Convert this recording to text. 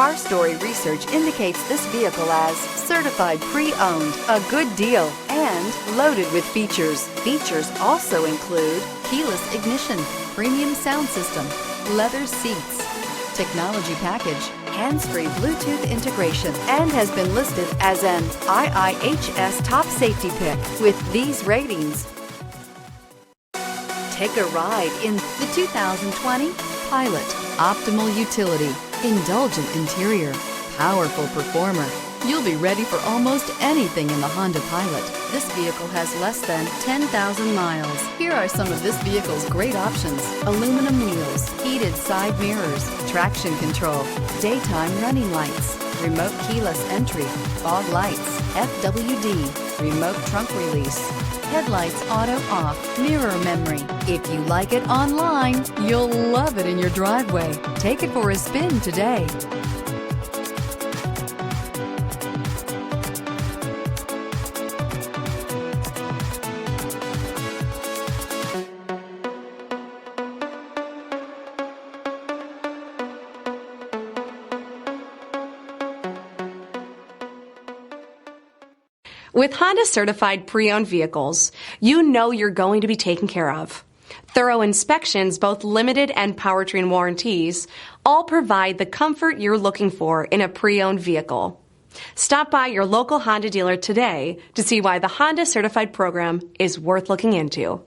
Car Story research indicates this vehicle as certified pre-owned, a good deal, and loaded with features. Features also include keyless ignition, premium sound system, leather seats, technology package, hands-free Bluetooth integration, and has been listed as an IIHS top safety pick with these ratings. Take a ride in the 2020 Pilot. Optimal utility, indulgent interior, powerful performer. You'll be ready for almost anything in the Honda Pilot. This vehicle has less than 10,000 miles. Here are some of this vehicle's great options: aluminum wheels, heated side mirrors, traction control, daytime running lights, remote keyless entry, fog lights, FWD, remote trunk release, headlights auto off, mirror memory. If you like it online, you'll love it in your driveway. Take it for a spin today. With Honda certified pre-owned vehicles, you know you're going to be taken care of. Thorough inspections, both limited and powertrain warranties, all provide the comfort you're looking for in a pre-owned vehicle. Stop by your local Honda dealer today to see why the Honda certified program is worth looking into.